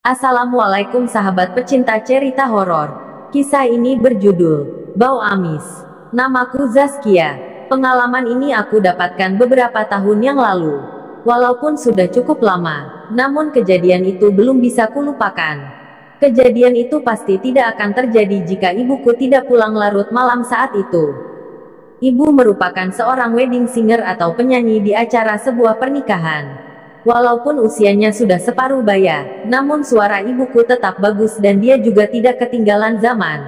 Assalamualaikum sahabat pecinta cerita horor. Kisah ini berjudul Bau Amis. Namaku Zaskia. Pengalaman ini aku dapatkan beberapa tahun yang lalu. Walaupun sudah cukup lama, namun kejadian itu belum bisa kulupakan. Kejadian itu pasti tidak akan terjadi jika ibuku tidak pulang larut malam saat itu. Ibu merupakan seorang wedding singer atau penyanyi di acara sebuah pernikahan. Walaupun usianya sudah separuh baya, namun suara ibuku tetap bagus dan dia juga tidak ketinggalan zaman.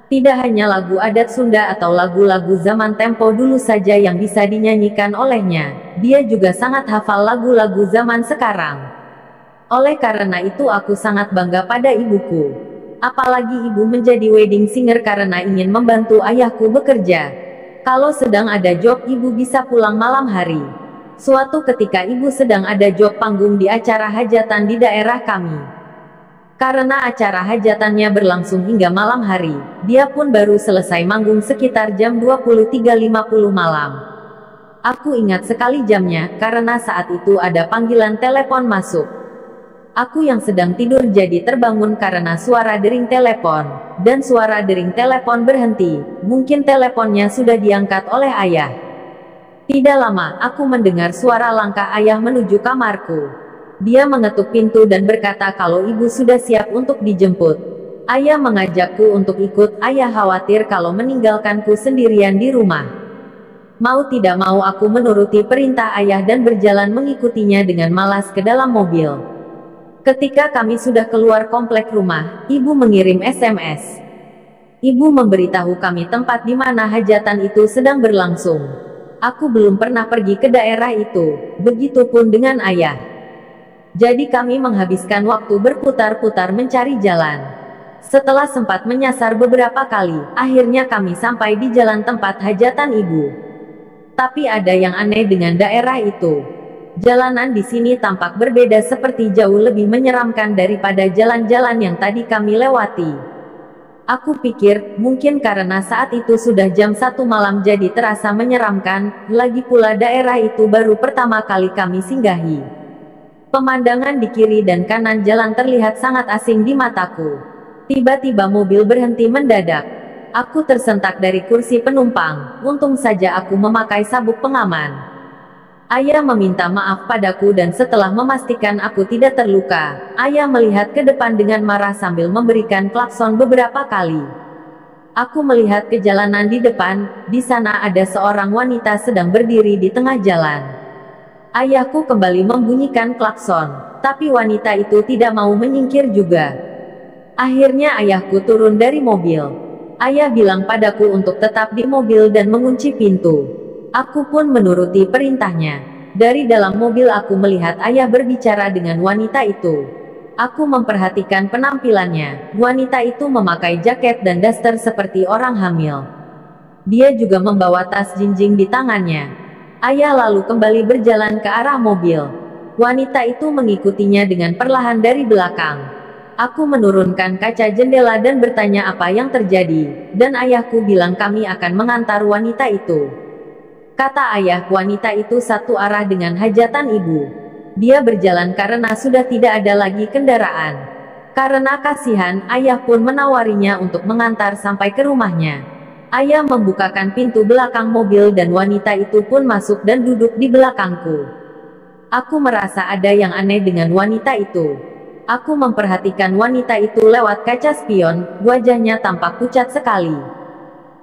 Tidak hanya lagu adat Sunda atau lagu-lagu zaman tempo dulu saja yang bisa dinyanyikan olehnya, dia juga sangat hafal lagu-lagu zaman sekarang. Oleh karena itu aku sangat bangga pada ibuku. Apalagi ibu menjadi wedding singer karena ingin membantu ayahku bekerja. Kalau sedang ada job ibu bisa pulang malam hari. Suatu ketika ibu sedang ada job panggung di acara hajatan di daerah kami. Karena acara hajatannya berlangsung hingga malam hari, dia pun baru selesai manggung sekitar jam 23.50 malam. Aku ingat sekali jamnya, karena saat itu ada panggilan telepon masuk. Aku yang sedang tidur jadi terbangun karena suara dering telepon, dan suara dering telepon berhenti. Mungkin teleponnya sudah diangkat oleh ayah. Tidak lama, aku mendengar suara langkah ayah menuju kamarku. Dia mengetuk pintu dan berkata kalau ibu sudah siap untuk dijemput. Ayah mengajakku untuk ikut, ayah khawatir kalau meninggalkanku sendirian di rumah. Mau tidak mau aku menuruti perintah ayah dan berjalan mengikutinya dengan malas ke dalam mobil. Ketika kami sudah keluar komplek rumah, ibu mengirim SMS. Ibu memberitahu kami tempat di mana hajatan itu sedang berlangsung. Aku belum pernah pergi ke daerah itu, begitupun dengan ayah. Jadi kami menghabiskan waktu berputar-putar mencari jalan. Setelah sempat menyasar beberapa kali, akhirnya kami sampai di jalan tempat hajatan ibu. Tapi ada yang aneh dengan daerah itu. Jalanan di sini tampak berbeda seperti jauh lebih menyeramkan daripada jalan-jalan yang tadi kami lewati. Aku pikir, mungkin karena saat itu sudah jam 1 malam jadi terasa menyeramkan, lagi pula daerah itu baru pertama kali kami singgahi. Pemandangan di kiri dan kanan jalan terlihat sangat asing di mataku. Tiba-tiba mobil berhenti mendadak. Aku tersentak dari kursi penumpang, untung saja aku memakai sabuk pengaman. Ayah meminta maaf padaku dan setelah memastikan aku tidak terluka, ayah melihat ke depan dengan marah sambil memberikan klakson beberapa kali. Aku melihat ke jalanan di depan, di sana ada seorang wanita sedang berdiri di tengah jalan. Ayahku kembali membunyikan klakson, tapi wanita itu tidak mau menyingkir juga. Akhirnya ayahku turun dari mobil. Ayah bilang padaku untuk tetap di mobil dan mengunci pintu. Aku pun menuruti perintahnya. Dari dalam mobil aku melihat ayah berbicara dengan wanita itu. Aku memperhatikan penampilannya. Wanita itu memakai jaket dan daster seperti orang hamil. Dia juga membawa tas jinjing di tangannya. Ayah lalu kembali berjalan ke arah mobil. Wanita itu mengikutinya dengan perlahan dari belakang. Aku menurunkan kaca jendela dan bertanya apa yang terjadi, dan ayahku bilang kami akan mengantar wanita itu. Kata ayah, wanita itu satu arah dengan hajatan ibu. Dia berjalan karena sudah tidak ada lagi kendaraan. Karena kasihan, ayah pun menawarinya untuk mengantar sampai ke rumahnya. Ayah membukakan pintu belakang mobil dan wanita itu pun masuk dan duduk di belakangku. Aku merasa ada yang aneh dengan wanita itu. Aku memperhatikan wanita itu lewat kaca spion, wajahnya tampak pucat sekali.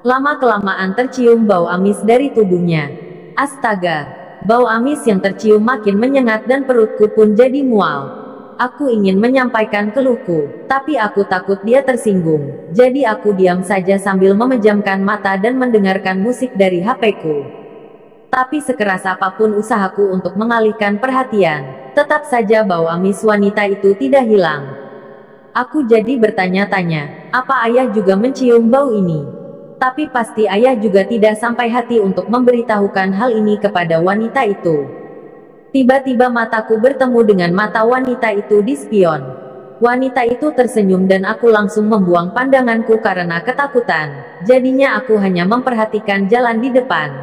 Lama-kelamaan tercium bau amis dari tubuhnya. Astaga, bau amis yang tercium makin menyengat dan perutku pun jadi mual. Aku ingin menyampaikan keluhku, tapi aku takut dia tersinggung. Jadi aku diam saja sambil memejamkan mata dan mendengarkan musik dari HP-ku. Tapi sekeras apapun usahaku untuk mengalihkan perhatian, tetap saja bau amis wanita itu tidak hilang. Aku jadi bertanya-tanya, apa ayah juga mencium bau ini? Tapi pasti ayah juga tidak sampai hati untuk memberitahukan hal ini kepada wanita itu. Tiba-tiba mataku bertemu dengan mata wanita itu di spion. Wanita itu tersenyum dan aku langsung membuang pandanganku karena ketakutan. Jadinya aku hanya memperhatikan jalan di depan.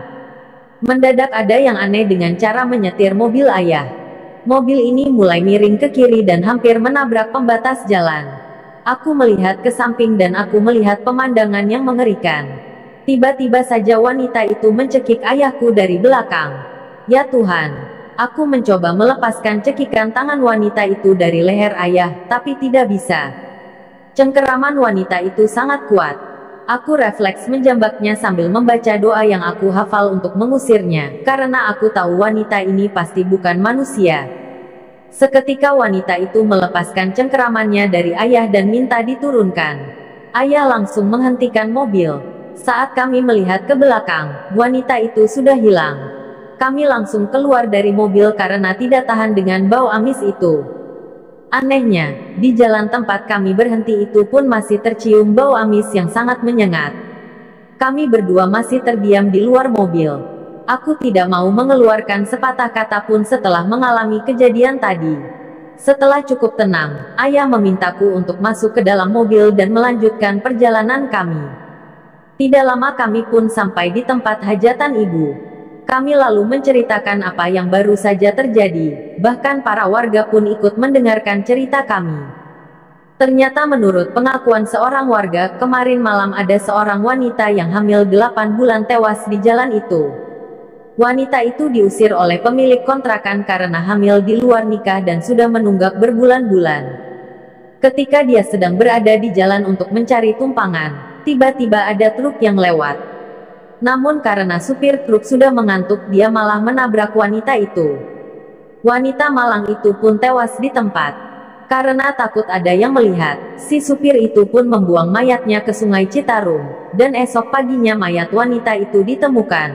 Mendadak ada yang aneh dengan cara menyetir mobil ayah. Mobil ini mulai miring ke kiri dan hampir menabrak pembatas jalan. Aku melihat ke samping dan aku melihat pemandangan yang mengerikan. Tiba-tiba saja wanita itu mencekik ayahku dari belakang. Ya Tuhan! Aku mencoba melepaskan cekikan tangan wanita itu dari leher ayah, tapi tidak bisa. Cengkeraman wanita itu sangat kuat. Aku refleks menjambaknya sambil membaca doa yang aku hafal untuk mengusirnya, karena aku tahu wanita ini pasti bukan manusia. Seketika wanita itu melepaskan cengkeramannya dari ayah dan minta diturunkan. Ayah langsung menghentikan mobil. Saat kami melihat ke belakang, wanita itu sudah hilang. Kami langsung keluar dari mobil karena tidak tahan dengan bau amis itu. Anehnya, di jalan tempat kami berhenti itu pun masih tercium bau amis yang sangat menyengat. Kami berdua masih terdiam di luar mobil. Aku tidak mau mengeluarkan sepatah kata pun setelah mengalami kejadian tadi. Setelah cukup tenang, ayah memintaku untuk masuk ke dalam mobil dan melanjutkan perjalanan kami. Tidak lama kami pun sampai di tempat hajatan ibu. Kami lalu menceritakan apa yang baru saja terjadi, bahkan para warga pun ikut mendengarkan cerita kami. Ternyata menurut pengakuan seorang warga, kemarin malam ada seorang wanita yang hamil 8 bulan tewas di jalan itu. Wanita itu diusir oleh pemilik kontrakan karena hamil di luar nikah dan sudah menunggak berbulan-bulan. Ketika dia sedang berada di jalan untuk mencari tumpangan, tiba-tiba ada truk yang lewat. Namun karena supir truk sudah mengantuk, dia malah menabrak wanita itu. Wanita malang itu pun tewas di tempat. Karena takut ada yang melihat, si supir itu pun membuang mayatnya ke Sungai Citarum, dan esok paginya mayat wanita itu ditemukan.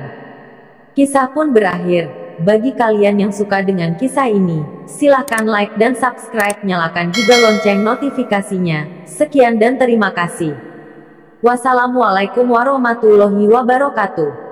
Kisah pun berakhir. Bagi kalian yang suka dengan kisah ini, silahkan like dan subscribe, nyalakan juga lonceng notifikasinya. Sekian dan terima kasih. Wassalamualaikum warahmatullahi wabarakatuh.